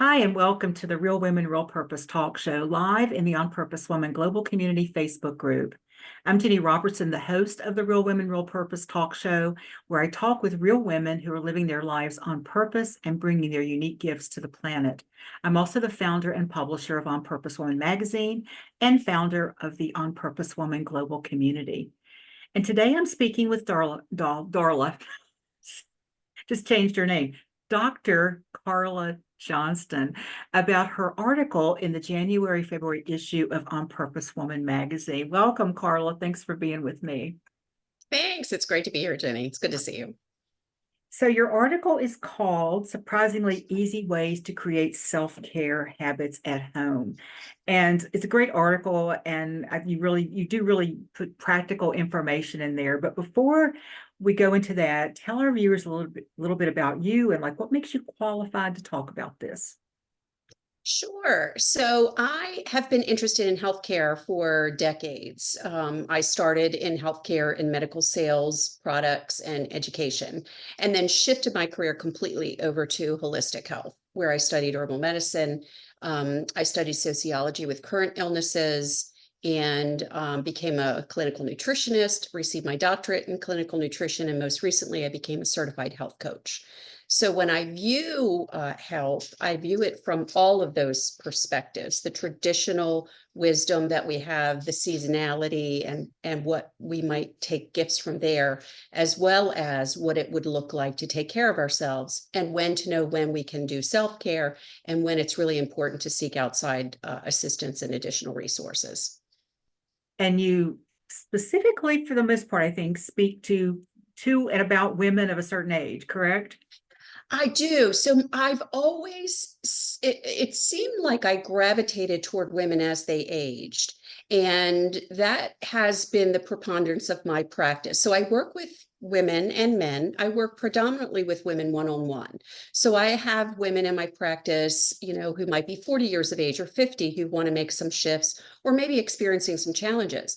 Hi, and welcome to the Real Women, Real Purpose talk show live in the On Purpose Woman Global Community Facebook group. I'm Ginny Robertson, the host of the Real Women, Real Purpose talk show, where I talk with real women who are living their lives on purpose and bringing their unique gifts to the planet. I'm also the founder and publisher of On Purpose Woman magazine and founder of the On Purpose Woman Global Community. And today I'm speaking with Darla, just changed her name, Dr. Carla Johnston, about her article in the January-February issue of On Purpose Woman magazine. Welcome, Carla. Thanks for being with me. Thanks. It's great to be here, Jenny. It's good to see you. So your article is called Surprisingly Easy Ways to Create Self-Care Habits at Home. And it's a great article, and you do really put practical information in there. But before we go into that, tell our viewers a little bit about you and like what makes you qualified to talk about this. Sure. So I have been interested in healthcare for decades. I started in healthcare in medical sales, products, and education, and then shifted my career completely over to holistic health, where I studied herbal medicine. I studied sociology with current illnesses and became a clinical nutritionist, received my doctorate in clinical nutrition, and most recently, I became a certified health coach. So when I view health, I view it from all of those perspectives, the traditional wisdom that we have, the seasonality and what we might take gifts from there, as well as what it would look like to take care of ourselves and when to know when we can do self-care and when it's really important to seek outside assistance and additional resources. And you specifically, for the most part, I think, speak to and about women of a certain age, correct? I do. So I've always, it seemed like I gravitated toward women as they aged. And that has been the preponderance of my practice. So I work with women and men. I work predominantly with women one-on-one. So I have women in my practice, who might be 40 years of age or 50 who want to make some shifts or maybe experiencing some challenges.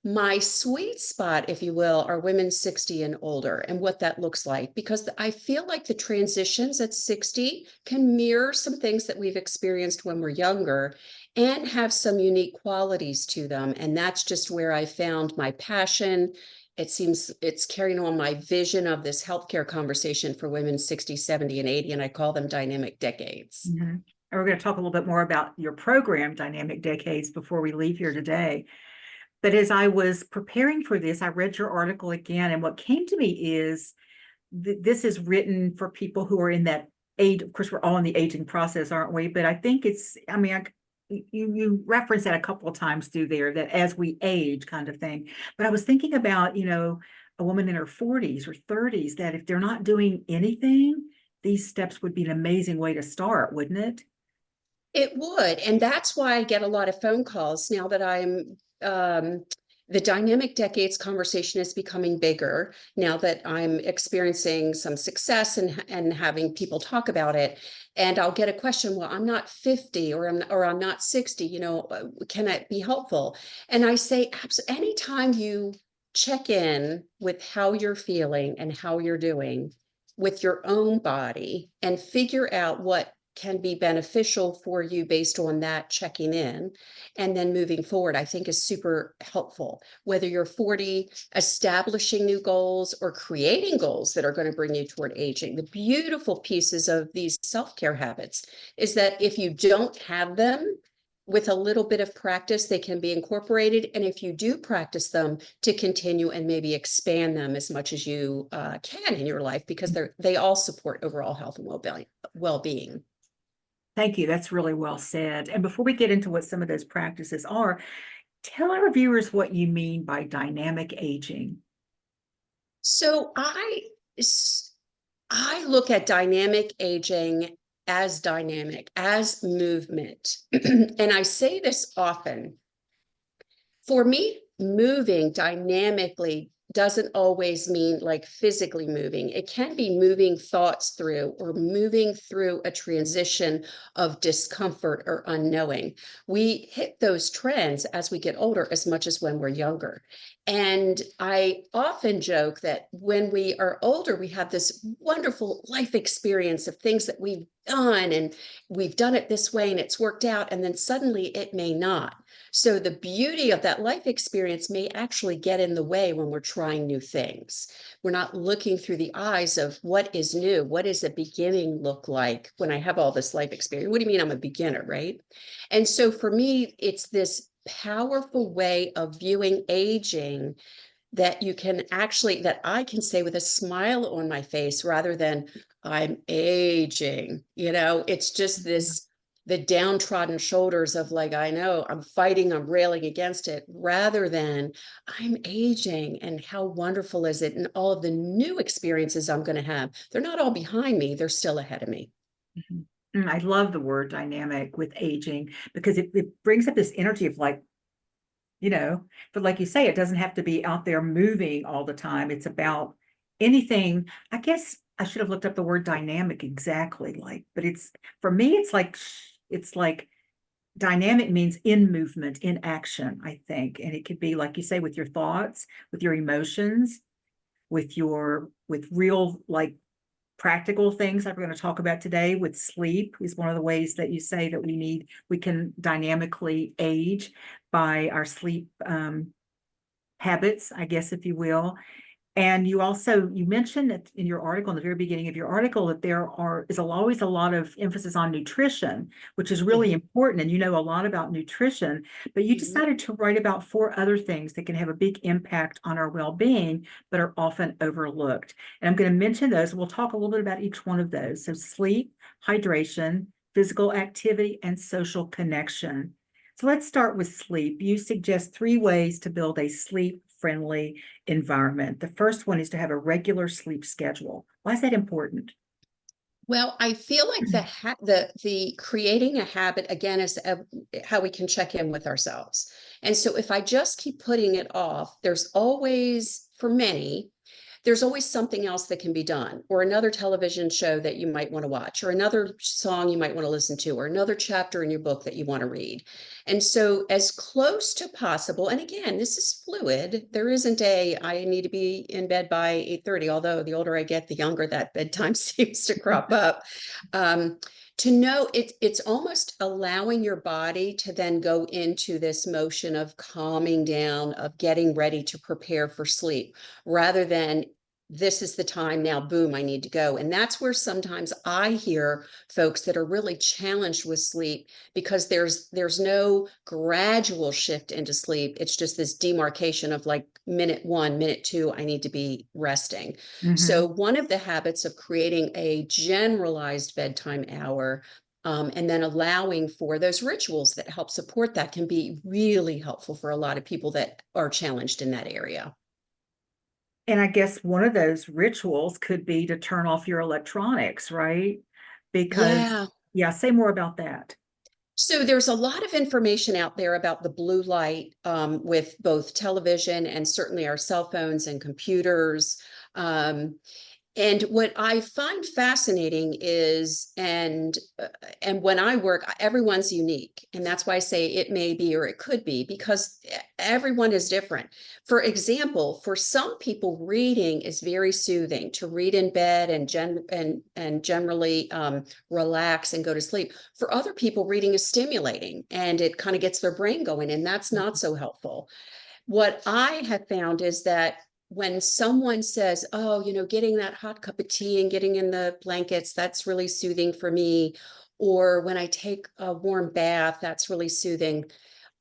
My sweet spot, if you will, are women 60 and older and what that looks like, because I feel like the transitions at 60 can mirror some things that we've experienced when we're younger and have some unique qualities to them. And that's just where I found my passion. It seems it's carrying on my vision of this healthcare conversation for women 60, 70, and 80, and I call them dynamic decades. Mm-hmm. And we're going to talk a little bit more about your program, Dynamic Decades, before we leave here today. But as I was preparing for this, I read your article again, and what came to me is this is written for people who are in that age. Of course, we're all in the aging process, aren't we? But I think you referenced that a couple of times through there, that as we age kind of thing. But I was thinking about, a woman in her 40s or 30s, that if they're not doing anything, these steps would be an amazing way to start, wouldn't it? It would. And that's why I get a lot of phone calls now that the dynamic decades conversation is becoming bigger now that I'm experiencing some success and having people talk about it. And I'll get a question, well, I'm not 50 or I'm not 60, can it be helpful? And I say, anytime you check in with how you're feeling and how you're doing with your own body and figure out what can be beneficial for you based on that checking in and then moving forward, I think is super helpful. Whether you're 40, establishing new goals or creating goals that are going to bring you toward aging. The beautiful pieces of these self-care habits is that if you don't have them, with a little bit of practice, they can be incorporated. And if you do practice them, to continue and maybe expand them as much as you can in your life, because they all support overall health and well-being. Thank you. That's really well said. And before we get into what some of those practices are, tell our viewers what you mean by dynamic aging. So I look at dynamic aging as dynamic, as movement. And I say this often. For me, moving dynamically doesn't always mean like physically moving. It can be moving thoughts through or moving through a transition of discomfort or unknowing. We hit those trends as we get older as much as when we're younger. And I often joke that when we are older, we have this wonderful life experience of things that we've done, and we've done it this way and it's worked out, and then suddenly it may not. So the beauty of that life experience may actually get in the way when we're trying new things. We're not looking through the eyes of what is new. What does a beginning look like when I have all this life experience? What do you mean I'm a beginner, right? And so for me, it's this powerful way of viewing aging that you can actually, that I can say with a smile on my face rather than I'm aging. It's just this, the downtrodden shoulders of like, I know I'm fighting, I'm railing against it, rather than I'm aging and how wonderful is it? And all of the new experiences I'm going to have, they're not all behind me, they're still ahead of me. Mhm. I love the word dynamic with aging because it brings up this energy of like, but like you say, it doesn't have to be out there moving all the time. It's about anything. I guess I should have looked up the word dynamic exactly, like, but for me, it's like dynamic means in movement, in action, I think. And it could be, like you say, with your thoughts, with your emotions, with real, like, practical things that we're going to talk about today. With sleep is one of the ways that you say that we can dynamically age by our sleep habits, I guess, if you will. And you mentioned that in your article, in the very beginning of your article, that is always a lot of emphasis on nutrition, which is really Mhm, important. And you know a lot about nutrition, but you mhm. decided to write about 4 other things that can have a big impact on our well-being, but are often overlooked. And I'm going to mention those. We'll talk a little bit about each one of those. So sleep, hydration, physical activity, and social connection. So let's start with sleep. You suggest 3 ways to build a sleep-friendly environment. The first one is to have a regular sleep schedule. Why is that important? Well, I feel like the creating a habit again is how we can check in with ourselves. And so if I just keep putting it off, there's always, for many, there's always something else that can be done, or another television show that you might want to watch, or another song you might want to listen to, or another chapter in your book that you want to read. And so, as close to possible, and again, this is fluid. There isn't I need to be in bed by 8:30, although the older I get, the younger that bedtime seems to crop up. Um, to know it's almost allowing your body to then go into this motion of calming down, of getting ready to prepare for sleep, rather than this is the time now, boom, I need to go. And that's where sometimes I hear folks that are really challenged with sleep because there's no gradual shift into sleep. It's just this demarcation of like minute 1, minute 2, I need to be resting. So Mhm. one of the habits of creating a generalized bedtime hour, and then allowing for those rituals that help support that, can be really helpful for a lot of people that are challenged in that area. And I guess one of those rituals could be to turn off your electronics, right? Because, Yeah. yeah, say more about that. So there's a lot of information out there about the blue light, with both television and certainly our cell phones and computers. Um, and what I find fascinating is, and when I work, everyone's unique, and that's why I say it may be or it could be, because everyone is different. For example, for some people, reading is very soothing to read in bed and generally relax and go to sleep. For other people, reading is stimulating and it kind of gets their brain going, and that's not so helpful. What I have found is that when someone says, oh, getting that hot cup of tea and getting in the blankets, that's really soothing for me. Or when I take a warm bath, that's really soothing.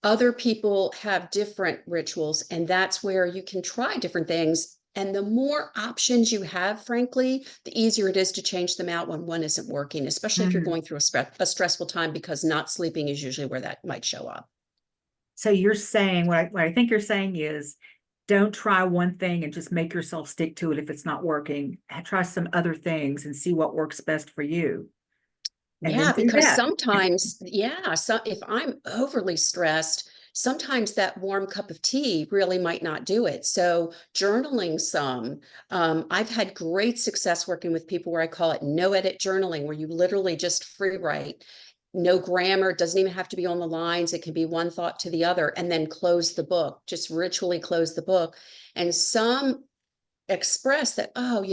Other people have different rituals, and that's where you can try different things. And the more options you have, frankly, the easier it is to change them out when one isn't working, especially if you're Mhm. going through a stressful time, because not sleeping is usually where that might show up. So you're saying, what I think you're saying is, don't try one thing and just make yourself stick to it if it's not working. Try some other things and see what works best for you, and then Yeah, do because that. sometimes, yeah, so if I'm overly stressed, sometimes that warm cup of tea really might not do it. So journaling some, I've had great success working with people where I call it no edit journaling, where you literally just free write. No grammar, it doesn't even have to be on the lines. It can be one thought to the other, and then close the book, just ritually close the book. And some express that, oh,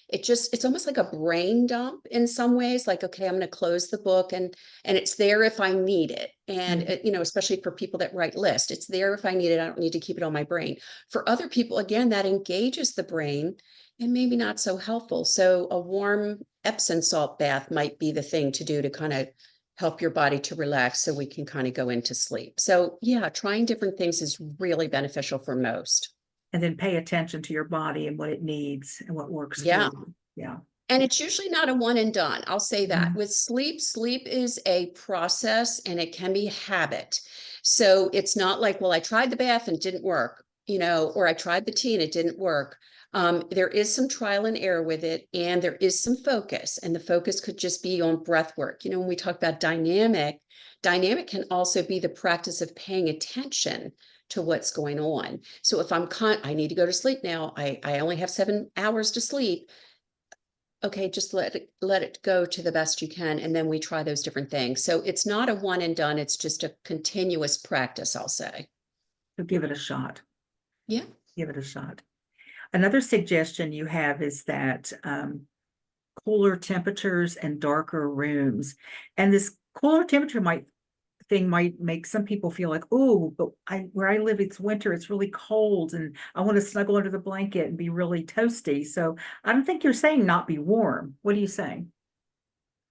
it's almost like a brain dump in some ways, like, okay, I'm going to close the book, and it's there if I need it. And especially for people that write lists, it's there if I need it. I don't need to keep it on my brain. For other people, again, that engages the brain and maybe not so helpful. So a warm Epsom salt bath might be the thing to do to kind of help your body to relax so we can kind of go into sleep. So yeah, trying different things is really beneficial for most. And then pay attention to your body and what it needs and what works for Yeah. you. Yeah. And it's usually not a one and done. I'll say that. Mhm. With sleep, sleep is a process and it can be habit. So it's not like, well, I tried the bath and it didn't work, or I tried the tea and it didn't work. There is some trial and error with it, and there is some focus, and the focus could just be on breath work. When we talk about dynamic can also be the practice of paying attention to what's going on. So if I need to go to sleep now, I only have 7 hours to sleep. Okay, just let it go to the best you can, and then we try those different things. So it's not a one and done, it's just a continuous practice, I'll say. So give it a shot. Yeah. Give it a shot. Another suggestion you have is that cooler temperatures and darker rooms. And this cooler temperature might make some people feel like, oh, but where I live, it's winter, it's really cold, and I want to snuggle under the blanket and be really toasty. So I don't think you're saying not be warm. What are you saying?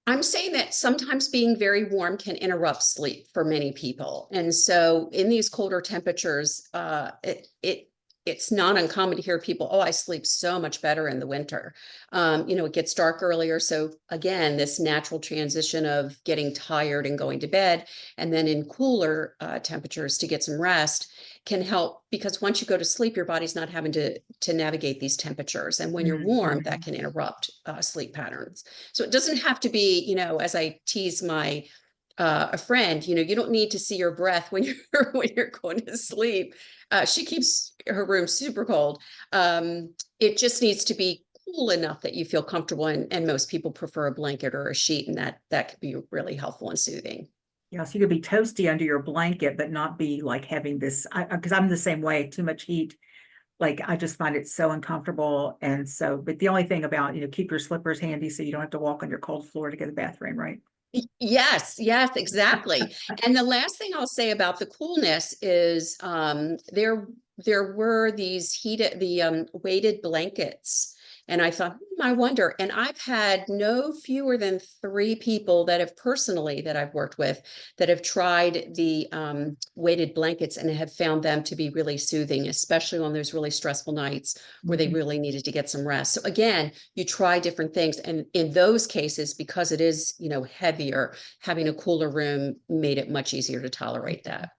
I'm saying that sometimes being very warm can interrupt sleep for many people. And so in these colder temperatures, it's not uncommon to hear people, oh, I sleep so much better in the winter. It gets dark earlier. So again, this natural transition of getting tired and going to bed, and then in cooler temperatures to get some rest can help, because once you go to sleep, your body's not having to navigate these temperatures. And when you're warm, that can interrupt sleep patterns. So it doesn't have to be, as I tease my a friend, you don't need to see your breath when you're going to sleep. She keeps her room super cold. It just needs to be cool enough that you feel comfortable, and most people prefer a blanket or a sheet, and that could be really helpful and soothing. Yeah, so you could be toasty under your blanket, but not be like having this, because I'm the same way, too much heat. Like I just find it so uncomfortable. And so, but the only thing about, keep your slippers handy so you don't have to walk on your cold floor to get to the bathroom, right? Yes, exactly. And the last thing I'll say about the coolness is there were these weighted blankets. And I thought, I wonder. And I've had no fewer than 3 people that I've worked with that have tried the weighted blankets and have found them to be really soothing, especially on those really stressful nights where they Mhm. really needed to get some rest. So again, you try different things. And in those cases, because it is, heavier, having a cooler room made it much easier to tolerate that.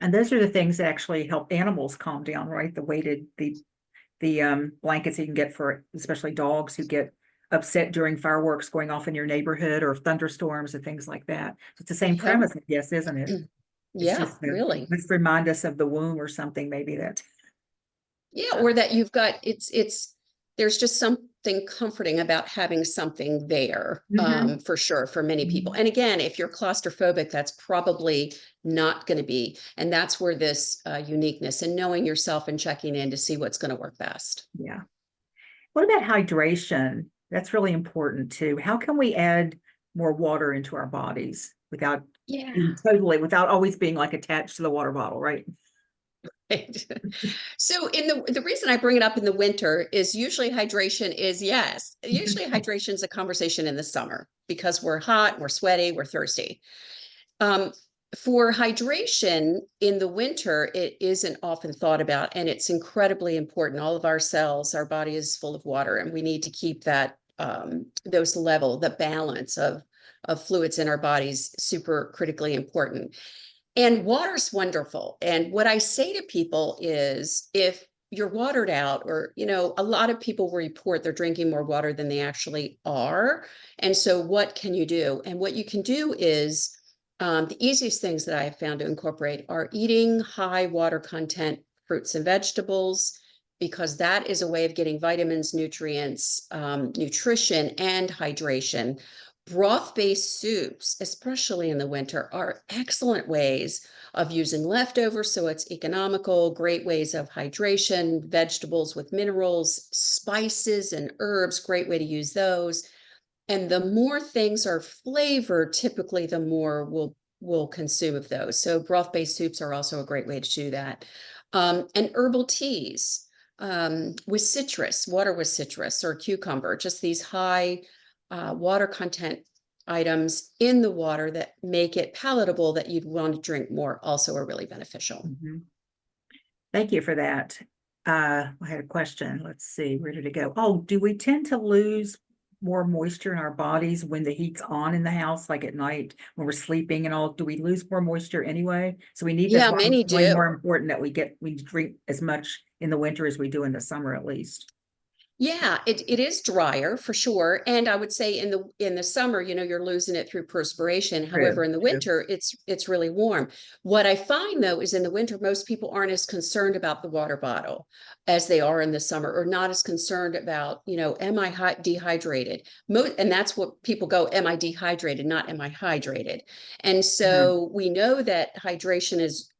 And those are the things that actually help animals calm down, right? The weighted, the blankets you can get for especially dogs who get upset during fireworks going off in your neighborhood or thunderstorms and things like that. So it's the same Yeah. premise, I guess, isn't it? It's Yeah, just really. let's remind us of the womb or something, maybe that. Yeah, or that you've got there's just something comforting about having something there, Mhm. for sure, for many people. Mhm. And again, if you're claustrophobic, that's probably not going to be. And that's where this uniqueness and knowing yourself and checking in to see what's going to work best. Yeah. What about hydration? That's really important too. How can we add more water into our bodies without Yeah. without always being like attached to the water bottle, right? Right. So in the reason I bring it up in the winter is usually hydration is a conversation in the summer because we're hot, we're sweaty, we're thirsty. Um, for hydration in the winter, it isn't often thought about, and it's incredibly important. All of our cells, our body is full of water, and we need to keep that the balance of fluids in our bodies super critically important. And water's wonderful. And what I say to people is if you're watered out, or, a lot of people report they're drinking more water than they actually are. And so what can you do? And what you can do is The easiest things that I have found to incorporate are eating high water content fruits and vegetables, because that is a way of getting vitamins, nutrients, nutrition, and hydration. Broth-based soups, especially in the winter, are excellent ways of using leftovers, so it's economical, great ways of hydration, vegetables with minerals, spices and herbs, great way to use those. And the more things are flavored, typically the more we'll consume of those. So broth-based soups are also a great way to do that. And herbal teas with citrus, water with citrus or cucumber, just these high water content items in the water that make it palatable that you'd want to drink more, also are really beneficial. Mhm. Thank you for that. I had a question. Let's see, where did it go? Oh, do we tend to lose more moisture in our bodies when the heat's on in the house, like at night when we're sleeping and all? Do we lose more moisture anyway? So we need, that's Yeah, why many it's way do. more important that we drink as much in the winter as we do in the summer, at least. Yeah, it is drier for sure. And I would say in the summer, you know, you're losing it through perspiration. However, True, in the true. winter, it's really warm. What I find though is in the winter, most people aren't as concerned about the water bottle as they are in the summer, or not as concerned about, you know, am I dehydrated? And that's what people go, am I dehydrated, not am I hydrated? And Mhm. so we know that hydration is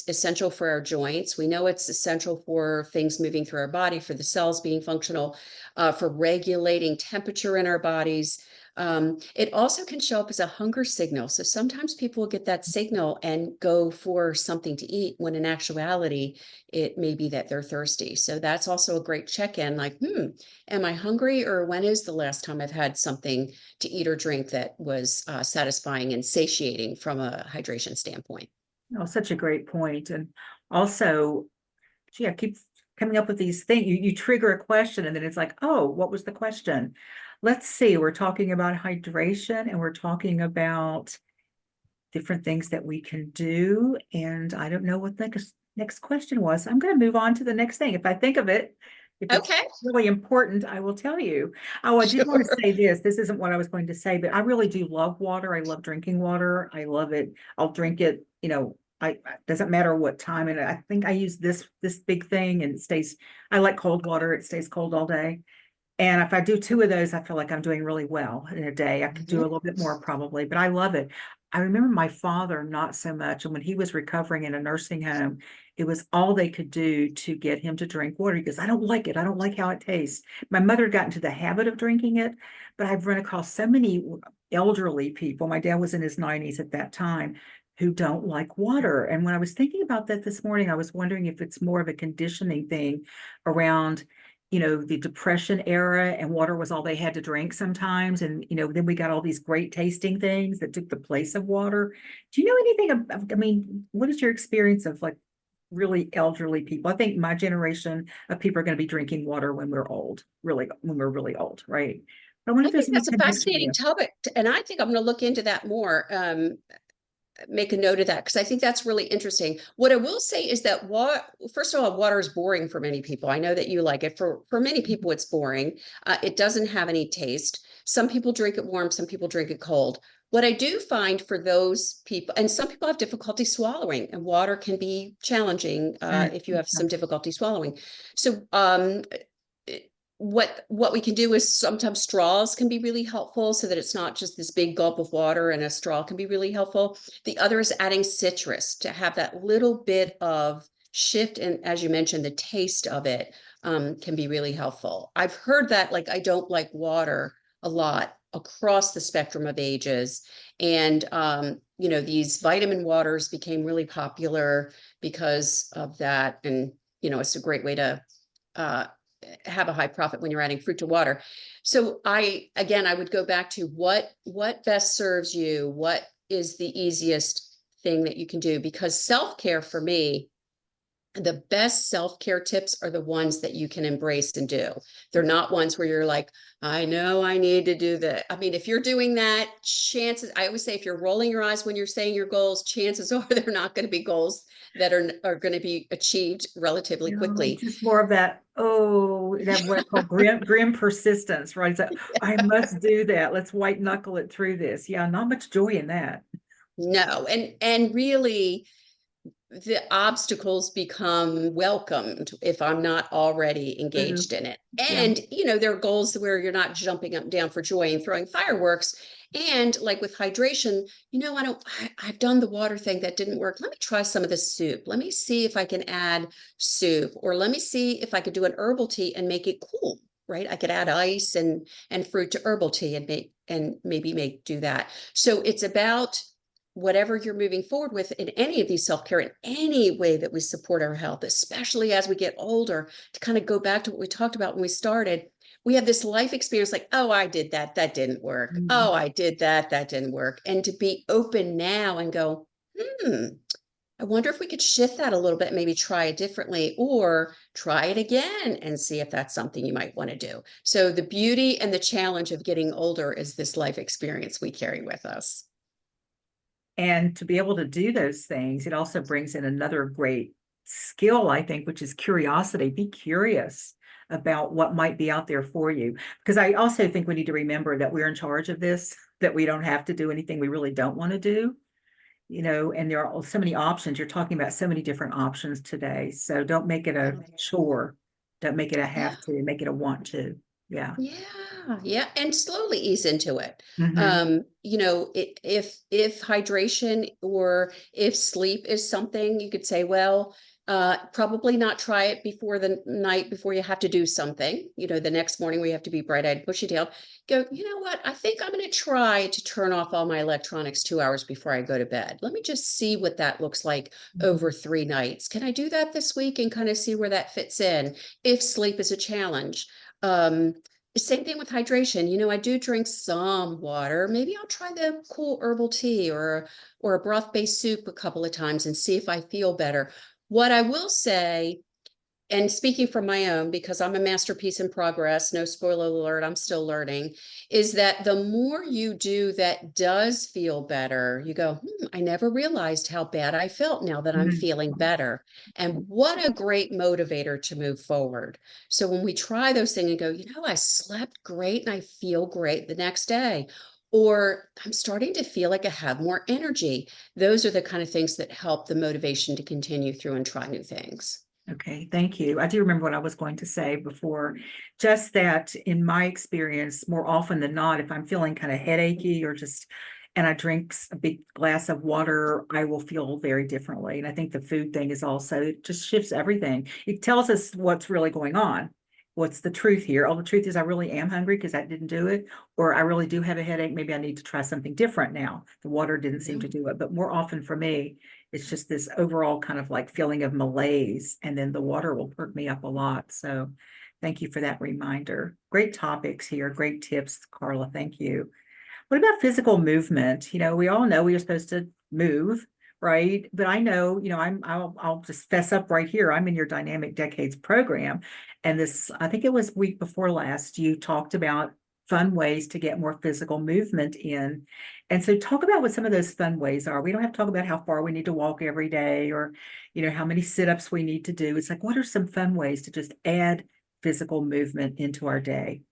essential for our joints. We know it's essential for things moving through our body, for the cells being functional, for regulating temperature in our bodies. It also can show up as a hunger signal. So sometimes people will get that signal and go for something to eat, when in actuality, it may be that they're thirsty. So that's also a great check-in, like, am I hungry? Or when is the last time I've had something to eat or drink that was satisfying and satiating from a hydration standpoint? Oh, such a great point. And also, gee, I keep coming up with these things. You trigger a question and then it's like, oh, what was the question? Let's see. We're talking about hydration and we're talking about different things that we can do. And I don't know what the next question was. I'm going to move on to the next thing. If I think of it, if it's Okay, really important, I will tell you. Oh, I did want to sure. say this. This isn't what I was going to say, but I really do love water. I love drinking water. I love it. I'll drink it, it doesn't matter what time. And I think I use this big thing and it stays, I like cold water. It stays cold all day. And if I do two of those, I feel like I'm doing really well in a day. I could do a Mhm. little bit more probably, but I love it. I remember my father not so much. And when he was recovering in a nursing home, it was all they could do to get him to drink water because I don't like it. I don't like how it tastes. My mother got into the habit of drinking it, but I've run across so many elderly people. My dad was in his 90s at that time who don't like water. And when I was thinking about that this morning, I was wondering if it's more of a conditioning thing around the depression era, and water was all they had to drink sometimes. And, then we got all these great tasting things that took the place of water. Do you know anything about, I mean, what is your experience of like really elderly people? I think my generation of people are going to be drinking water when we're old, really, when we're really old, right? But I wonder I if there's think any that's a connection fascinating there. topic, and I think I'm going to look into that more. Make a note of that, because I think that's really interesting. What I will say is that first of all, water is boring for many people. I know that you like it. For many people, it's boring. It doesn't have any taste. Some people drink it warm, some people drink it cold. What I do find for those people, and some people have difficulty swallowing, and water can be challenging Mm, if you have some okay. difficulty swallowing. So what we can do is sometimes straws can be really helpful, so that it's not just this big gulp of water, and a straw can be really helpful. The other is adding citrus to have that little bit of shift, and as you mentioned, the taste of it can be really helpful. I've heard that, like, I don't like water a lot across the spectrum of ages. And these vitamin waters became really popular because of that. And it's a great way to uh, have a high profit when you're adding fruit to water. So I would go back to what best serves you, what is the easiest thing that you can do, because self-care for me, the best self-care tips are the ones that you can embrace and do. They're not ones where you're like, I know I need to do that. I mean, if you're doing that, I always say, if you're rolling your eyes when you're saying your goals, chances are they're not going to be goals that are going to be achieved relatively quickly. Just more of that, that what I call grim persistence, right? So I must do that. Let's white knuckle it through this. Yeah, not much joy in that. No. And really, the obstacles become welcomed if I'm not already Mhm. engaged in it. Yeah. And, there are goals where you're not jumping up and down for joy and throwing fireworks. And like with hydration, I've done the water thing that didn't work. Let me try some of the soup. Let me see if I can add soup, or let me see if I could do an herbal tea and make it cool. Right. I could add ice and fruit to herbal tea and maybe do that. So it's about whatever you're moving forward with in any of these self-care, in any way that we support our health, especially as we get older. To kind of go back to what we talked about when we started, we have this life experience like, oh, I did that, that didn't work. Mhm. Oh, I did that, that didn't work. And to be open now and go, I wonder if we could shift that a little bit, maybe try it differently, or try it again and see if that's something you might want to do. So the beauty and the challenge of getting older is this life experience we carry with us. And to be able to do those things, it also brings in another great skill, I think, which is curiosity. Be curious about what might be out there for you. Because I also think we need to remember that we're in charge of this, that we don't have to do anything we really don't want to do, and there are so many options. You're talking about so many different options today. So don't make it a chore. Don't make it a Yeah. have to, make it a want to. Yeah. Yeah, yeah, and slowly ease into it. Hmm. If hydration or if sleep is something, you could say, well, probably not try it before the night before you have to do something. The next morning we have to be bright-eyed, bushy-tailed. Go, you know what? I think I'm going to try to turn off all my electronics 2 hours before I go to bed. Let me just see what that looks like over 3 nights. Can I do that this week and kind of see where that fits in? If sleep is a challenge. Um, Same thing with hydration. I do drink some water. Maybe I'll try the cool herbal tea or a broth-based soup a couple of times and see if I feel better. What I will say, and speaking from my own, because I'm a masterpiece in progress, no spoiler alert, I'm still learning, is that the more you do that does feel better, you go, I never realized how bad I felt now that I'm feeling better. And what a great motivator to move forward. So when we try those things and go, I slept great and I feel great the next day. Or I'm starting to feel like I have more energy. Those are the kind of things that help the motivation to continue through and try new things. Okay, thank you. I do remember what I was going to say before, just that in my experience, more often than not, if I'm feeling kind of headachy and I drink a big glass of water, I will feel very differently. And I think the food thing is also, it just shifts everything. It tells us what's really going on. What's the truth here? Oh, the truth is I really am hungry because I didn't do it, or I really do have a headache. Maybe I need to try something different now. The water didn't seem Yeah. to do it, but more often for me, it's just this overall kind of like feeling of malaise, and then the water will perk me up a lot. So thank you for that reminder. Great topics here, great tips, Carla. Thank you. What about physical movement? We all know we are supposed to move, right? But I know, I'll just fess up right here. I'm in your Dynamic Decades program. And I think it was week before last, you talked about fun ways to get more physical movement in. And so talk about what some of those fun ways are. We don't have to talk about how far we need to walk every day or, how many sit-ups we need to do. It's like, what are some fun ways to just add physical movement into our day?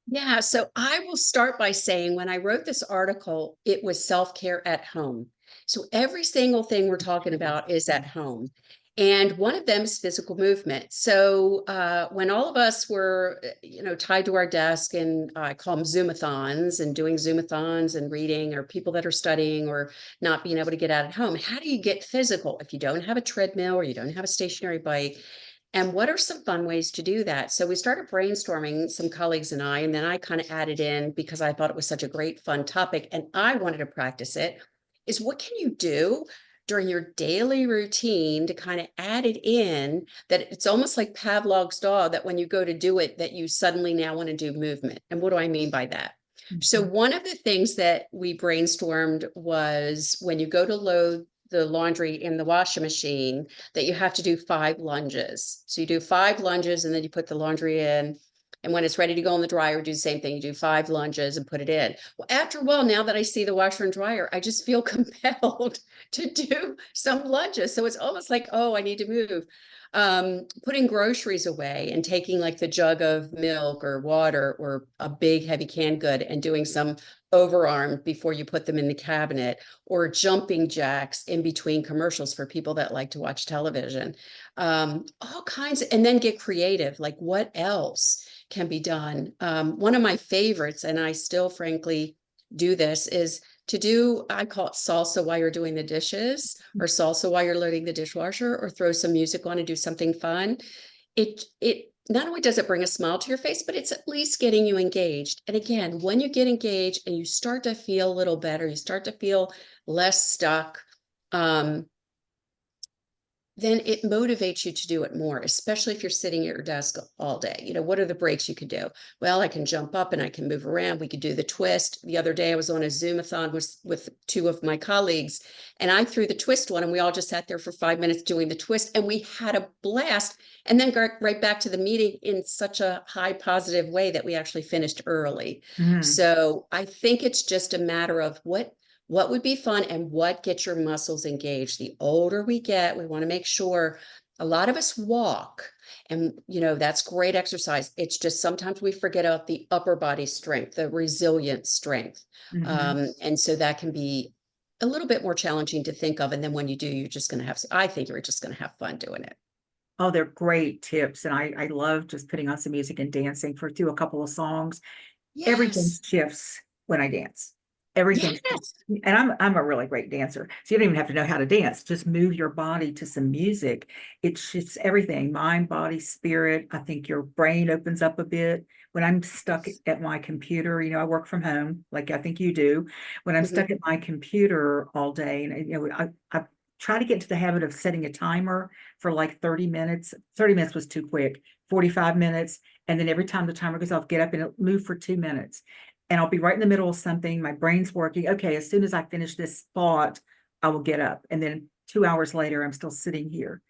Yeah, so I will start by saying when I wrote this article, it was self-care at home. So every single thing we're talking about is at home. And one of them is physical movement. So when all of us were, tied to our desk, and I call them Zoomathons, and doing Zoomathons and reading, or people that are studying or not being able to get out at home, how do you get physical if you don't have a treadmill or you don't have a stationary bike? And what are some fun ways to do that? So we started brainstorming, some colleagues and I, and then I kind of added in because I thought it was such a great, fun topic and I wanted to practice it, is what can you do during your daily routine to kind of add it in, that it's almost like Pavlov's dog, that when you go to do it, that you suddenly now want to do movement. And what do I mean by that? So Mhm. one of the things that we brainstormed was when you go to load the laundry in the washing machine, that you have to do 5 lunges. So you do 5 lunges and then you put the laundry in. And when it's ready to go in the dryer, do the same thing. You do 5 lunges and put it in. Well, after a while, now that I see the washer and dryer, I just feel compelled to do some lunges. So it's almost like, oh, I need to move. Putting groceries away and taking like the jug of milk or water or a big heavy canned good and doing some overarm before you put them in the cabinet, or jumping jacks in between commercials for people that like to watch television. All kinds, and then get creative. Like, what else can be done? One of my favorites, and I still frankly do this, is to do, I call it salsa while you're doing the dishes, or salsa while you're loading the dishwasher, or throw some music on and do something fun. It not only does it bring a smile to your face, but it's at least getting you engaged. And again, when you get engaged and you start to feel a little better, you start to feel less stuck, then it motivates you to do it more, especially if you're sitting at your desk all day. You know, what are the breaks you could do? Well, I can jump up and I can move around. We could do the twist. The other day I was on a Zoom-a-thon with 2 of my colleagues, and I threw the twist one, and we all just sat there for 5 minutes doing the twist, and we had a blast, and then got right back to the meeting in such a high positive way that we actually finished early. Mhm. So I think it's just a matter of what would be fun and what gets your muscles engaged. The older we get, we want to make sure. A lot of us walk, and that's great exercise. It's just sometimes we forget about the upper body strength, the resilient strength. Mhm. And so that can be a little bit more challenging to think of. And then when you do, you're just going to have, I think you're just going to have fun doing it. Oh, they're great tips. And I love just putting on some music and dancing through a couple of songs. Everything Yes. shifts when I dance. Everything shifts. Yes. And I'm a really great dancer. So you don't even have to know how to dance. Just move your body to some music. It shifts everything, mind, body, spirit. I think your brain opens up a bit. When I'm stuck at my computer, I work from home, like I think you do. When I'm Mhm. stuck at my computer all day, and I try to get into the habit of setting a timer for like 30 minutes. 30 minutes was too quick. 45 minutes. And then every time the timer goes off, get up and move for 2 minutes. And I'll be right in the middle of something. My brain's working. Okay, as soon as I finish this thought, I will get up. And then 2 hours later, I'm still sitting here.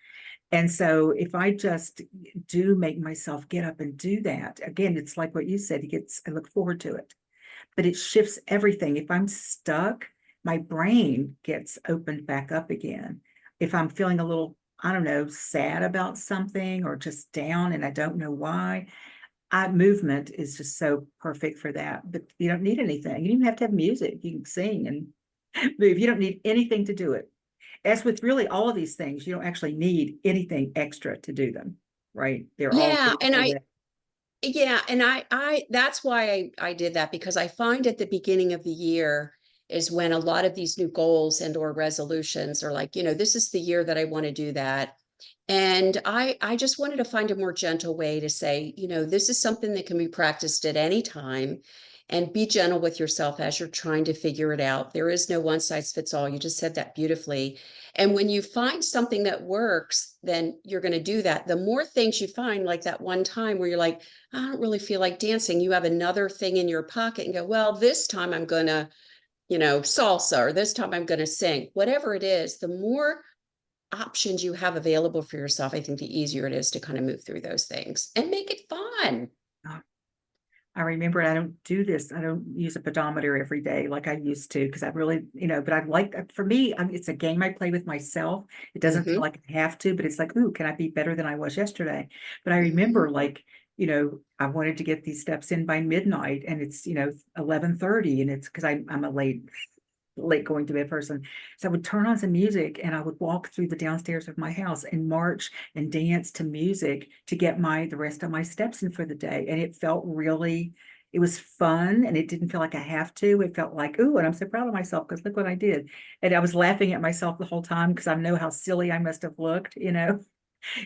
And so if I just do make myself get up and do that, again, it's like what you said, I look forward to it. But it shifts everything. If I'm stuck, my brain gets opened back up again. If I'm feeling a little, I don't know, sad about something or just down and I don't know why, movement is just so perfect for that. But you don't need anything. You don't even have to have music. You can sing and move. You don't need anything to do it. As with really all of these things, you don't actually need anything extra to do them, right? They're Yeah. already And there. that's why I did that, because I find at the beginning of the year is when a lot of these new goals and or resolutions are like, this is the year that I want to do that. And I just wanted to find a more gentle way to say, this is something that can be practiced at any time, and be gentle with yourself as you're trying to figure it out. There is no one size fits all. You just said that beautifully. And when you find something that works, then you're going to do that. The more things you find, like that one time where you're like, I don't really feel like dancing, you have another thing in your pocket and go, well, this time I'm going to, salsa, or this time I'm going to sing. Whatever it is, the more options you have available for yourself, I think the easier it is to kind of move through those things and make it fun. I remember I don't do this. I don't use a pedometer every day like I used to because I really, but I like, for me, it's a game I play with myself. It doesn't feel Mm-hmm. like I have to, but it's like, ooh, can I be better than I was yesterday? But I Mm-hmm. remember like, I wanted to get these steps in by midnight and it's, 11:30 and it's because I'm a late going to bed person. So I would turn on some music and I would walk through the downstairs of my house and march and dance to music to get the rest of my steps in for the day. And it was fun and it didn't feel like I have to. It felt like, ooh, and I'm so proud of myself because look what I did. And I was laughing at myself the whole time because I know how silly I must have looked.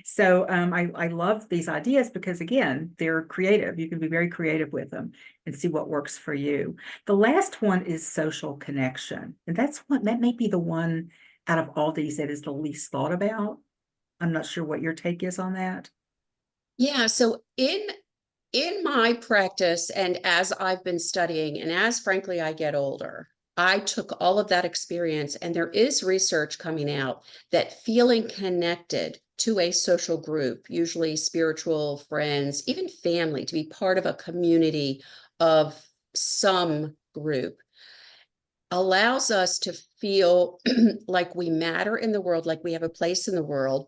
So I love these ideas because again, they're creative. You can be very creative with them and see what works for you. The last one is social connection. And that may be the one out of all these that is the least thought about. I'm not sure what your take is on that. Yeah. So in my practice, and as I've been studying, and as frankly I get older, I took all of that experience, and there is research coming out that feeling connected to a social group, usually spiritual friends, even family, to be part of a community of some group, allows us to feel like we matter in the world, like we have a place in the world.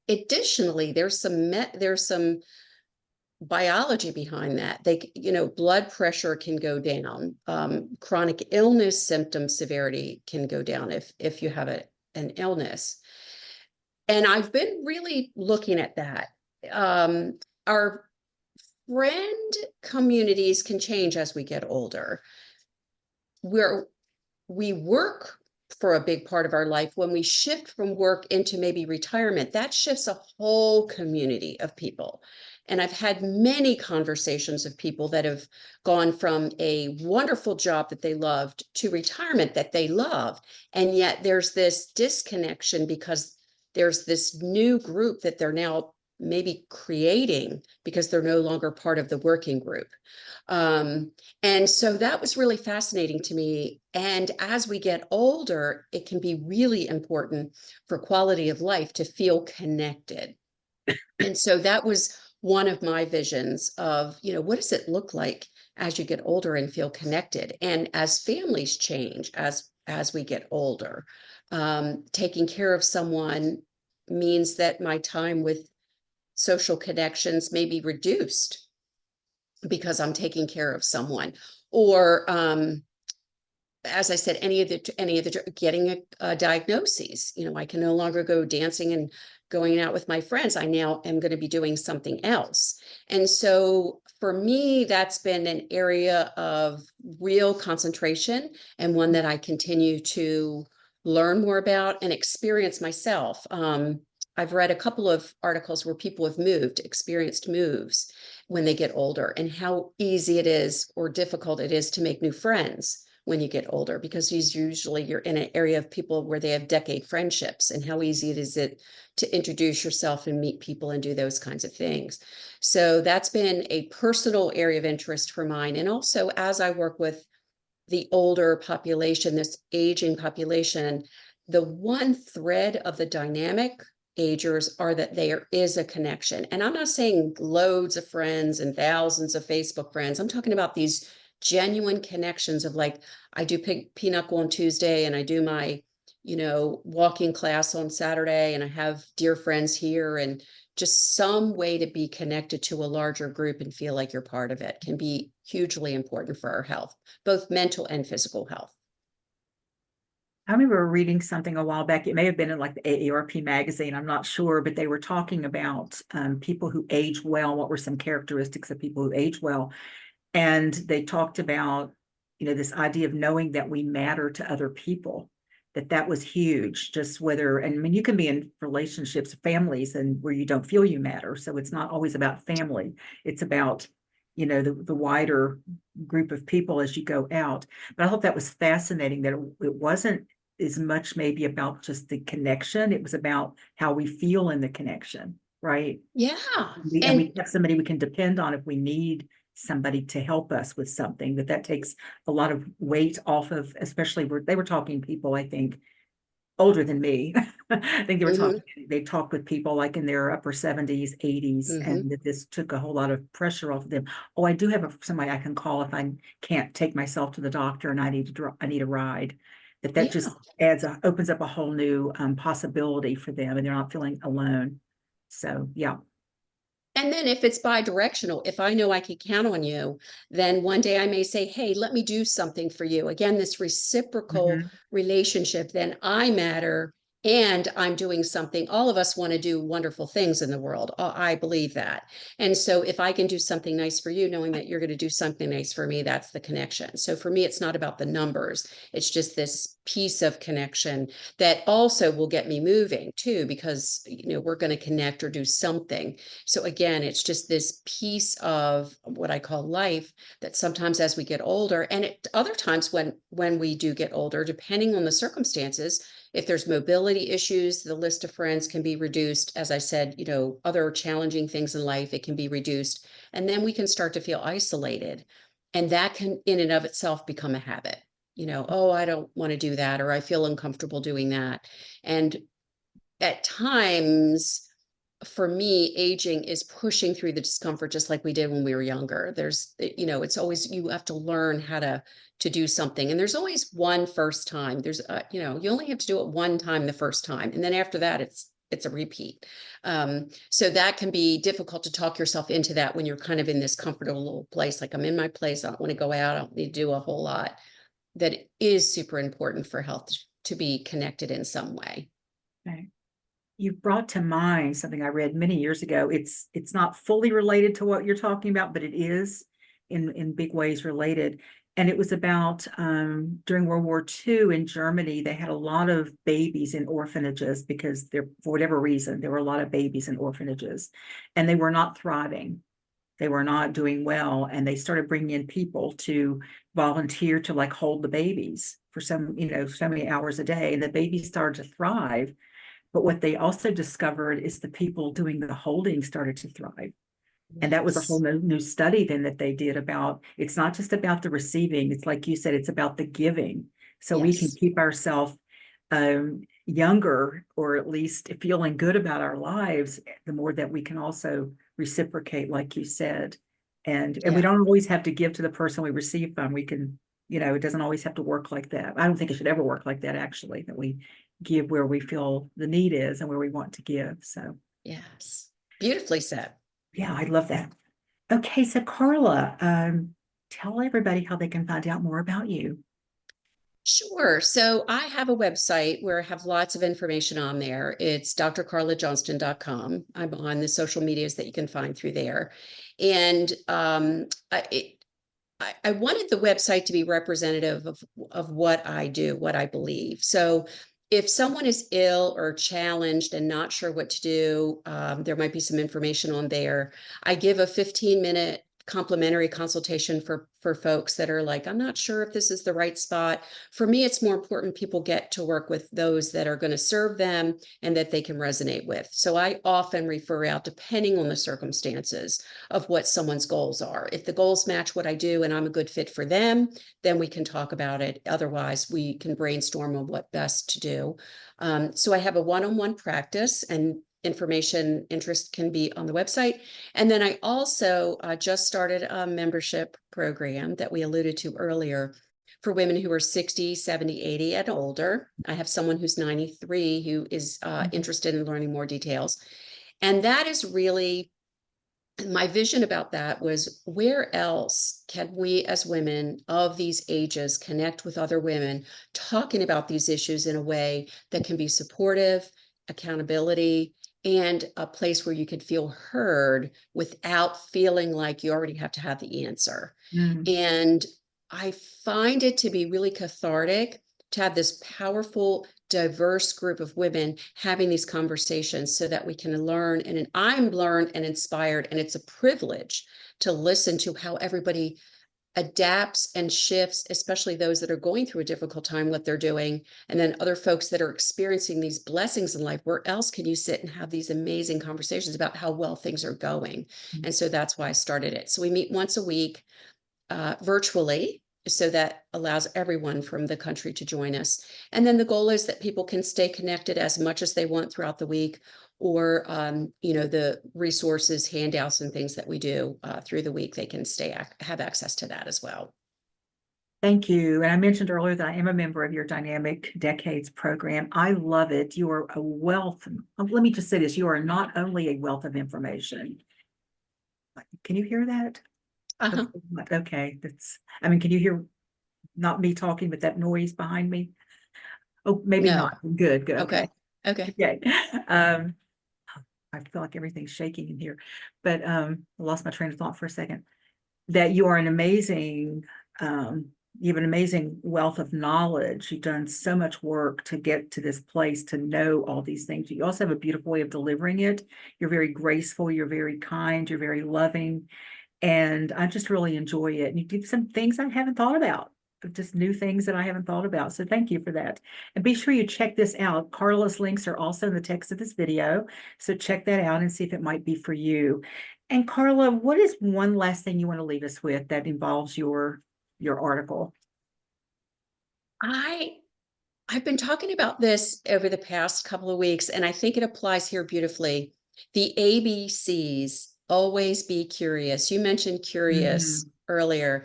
Additionally, there's some biology behind that. Blood pressure can go down. Chronic illness symptom severity can go down if you have an illness. And I've been really looking at that. Our friend communities can change as we get older. We work for a big part of our life. When we shift from work into maybe retirement, that shifts a whole community of people. And I've had many conversations of people that have gone from a wonderful job that they loved to retirement that they love. And yet there's this disconnection because there's this new group that they're now maybe creating because they're no longer part of the working group. And so that was really fascinating to me. And as we get older, it can be really important for quality of life to feel connected. And so that was one of my visions of, what does it look like as you get older and feel connected? And as families change, as we get older, taking care of someone means that my time with social connections may be reduced because I'm taking care of someone. Or as I said, any of the getting a diagnosis. I can no longer go dancing and going out with my friends. I now am going to be doing something else. And so for me, that's been an area of real concentration, and one that I continue to learn more about and experience myself. I've read a couple of articles where people have experienced moves when they get older, and how easy it is or difficult it is to make new friends when you get older, because you're in an area of people where they have decade friendships, and how easy it is to introduce yourself and meet people and do those kinds of things. So that's been a personal area of interest for mine. And also, as I work with the older population, this aging population, the one thread of the dynamic agers are that there is a connection. And I'm not saying loads of friends and thousands of Facebook friends. I'm talking about these genuine connections of, like, I do pinochle on Tuesday, and I do my, walking class on Saturday, and I have dear friends here, and just some way to be connected to a larger group and feel like you're part of it can be hugely important for our health, both mental and physical health. I remember reading something a while back. It may have been in like the AARP magazine, I'm not sure, but they were talking about people who age well. What were some characteristics of people who age well? And they talked about, this idea of knowing that we matter to other people, that was huge. Just whether, and I mean, you can be in relationships, families, and where you don't feel you matter. So it's not always about family. It's about, the wider group of people as you go out. But I thought that was fascinating, that it wasn't as much maybe about just the connection. It was about how we feel in the connection, right? Yeah. And we have somebody we can depend on if we need somebody to help us with something, that takes a lot of weight off of, especially they were talking people, I think, older than me. I think they talked with people like in their upper 70s, 80s, and that this took a whole lot of pressure off of them. Oh, I do have somebody I can call if I can't take myself to the doctor and I need a ride. That just opens up a whole new possibility for them, and they're not feeling alone. So yeah. And then if it's bi-directional, if I know I can count on you, then one day I may say, hey, let me do something for you. Again, this reciprocal relationship, then I matter and I'm doing something. All of us want to do wonderful things in the world. I believe that. And so if I can do something nice for you, knowing that you're going to do something nice for me, that's the connection. So for me, it's not about the numbers. It's just this piece of connection that also will get me moving too, because, we're going to connect or do something. So again, it's just this piece of what I call life that sometimes as we get older, and other times when we do get older, depending on the circumstances, if there's mobility issues, the list of friends can be reduced. As I said, other challenging things in life, it can be reduced. And then we can start to feel isolated. And that can in and of itself become a habit. Oh, I don't want to do that, or I feel uncomfortable doing that. And at times, for me, aging is pushing through the discomfort just like we did when we were younger. There's, it's always, you have to learn how to do something. And there's always one first time. There's, you only have to do it one time the first time. And then after that, it's a repeat. So that can be difficult to talk yourself into that when you're kind of in this comfortable little place. Like, I'm in my place. I don't want to go out. I don't need to do a whole lot. That it is super important for health to be connected in some way. Okay. You brought to mind something I read many years ago. It's not fully related to what you're talking about, but it is in big ways related. And it was about during World War II in Germany, they had a lot of babies in orphanages because there, for whatever reason, there were a lot of babies in orphanages, and they were not thriving. They were not doing well, and they started bringing in people to volunteer to like hold the babies for some, so many hours a day, and the babies started to thrive. But what they also discovered is the people doing the holding started to thrive. And that was a whole new study then that they did about, it's not just about the receiving. It's like you said, it's about the giving. So we can keep ourselves younger, or at least feeling good about our lives, the more that we can also reciprocate, like you said. And we don't always have to give to the person we receive from. We can, it doesn't always have to work like that. I don't think it should ever work like that, actually, that we give where we feel the need is and where we want to give. So yes, beautifully said. Yeah, I love that. Okay, so Carla, tell everybody how they can find out more about you. Sure. So I have a website where I have lots of information on there. It's drcarlajohnston.com. I'm on the social medias that you can find through there. And I wanted the website to be representative of what I do, what I believe. So if someone is ill or challenged and not sure what to do, there might be some information on there. I give a 15-minute complimentary consultation for folks that are like, I'm not sure if this is the right spot. For me, it's more important people get to work with those that are going to serve them and that they can resonate with. So I often refer out depending on the circumstances of what someone's goals are. If the goals match what I do and I'm a good fit for them, then we can talk about it. Otherwise, we can brainstorm on what best to do. So I have a one-on-one practice, and interest can be on the website. And then I also just started a membership program that we alluded to earlier for women who are 60, 70, 80 and older. I have someone who's 93 who is interested in learning more details. And that is really, my vision about that was, where else can we as women of these ages connect with other women talking about these issues in a way that can be supportive, accountability, and a place where you could feel heard without feeling like you already have to have the answer. And I find it to be really cathartic to have this powerful, diverse group of women having these conversations so that we can learn. And I'm learned and inspired, and it's a privilege to listen to how everybody adapts and shifts, especially those that are going through a difficult time, what they're doing, and then other folks that are experiencing these blessings in life. Where else can you sit and have these amazing conversations about how well things are going? And so that's why I started it. So we meet once a week virtually, so that allows everyone from the country to join us. And then the goal is that people can stay connected as much as they want throughout the week, or the resources, handouts, and things that we do through the week, they can have access to that as well. Thank you. And I mentioned earlier that I am a member of your Dynamic Decades program. I love it. You are a wealth. Let me just say this. You are not only a wealth of information. Can you hear that? Okay. Can you hear not me talking, but that noise behind me? Oh, maybe No. not. Good. Okay. I feel like everything's shaking in here, but I lost my train of thought for a second. That you are an amazing, you have an amazing wealth of knowledge. You've done so much work to get to this place, to know all these things. You also have a beautiful way of delivering it. You're very graceful, you're very kind, you're very loving. And I just really enjoy it. And you do some things I haven't thought about, just new things that I haven't thought about. So thank you for that. And be sure you check this out. Carla's links are also in the text of this video. So check that out and see if it might be for you. And Carla, what is one last thing you want to leave us with that involves your article? I I've been talking about this over the past couple of weeks, and I think it applies here beautifully. The ABCs, always be curious. You mentioned curious Mhm. earlier.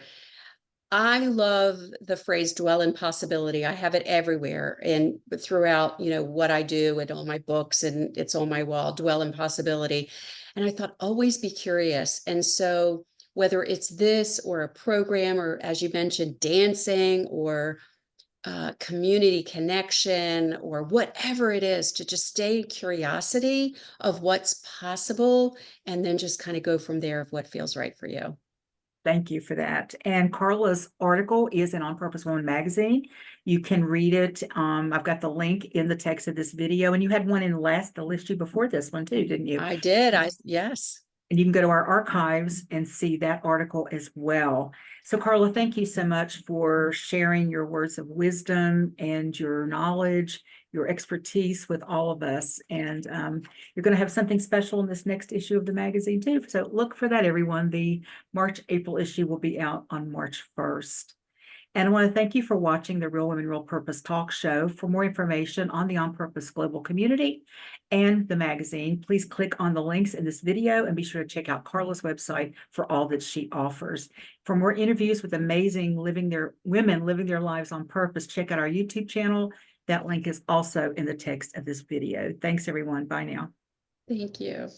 I love the phrase dwell in possibility. I have it everywhere and throughout, what I do and all my books, and it's on my wall, dwell in possibility. And I thought, always be curious. And so whether it's this or a program, or as you mentioned, dancing or community connection or whatever it is, to just stay in curiosity of what's possible and then just kind of go from there of what feels right for you. Thank you for that. And Carla's article is in On Purpose Woman magazine. You can read it. I've got the link in the text of this video, and you had one in the issue before this one too, didn't you? I did. Yes. And you can go to our archives and see that article as well. So Carla, thank you so much for sharing your words of wisdom and your knowledge, your expertise with all of us. And you're going to have something special in this next issue of the magazine too. So look for that, everyone. The March-April issue will be out on March 1st. And I want to thank you for watching the Real Women, Real Purpose talk show. For more information on the On Purpose Global community and the magazine, please click on the links in this video and be sure to check out Carla's website for all that she offers. For more interviews with amazing women living their lives on purpose, check out our YouTube channel. That link is also in the text of this video. Thanks, everyone. Bye now. Thank you.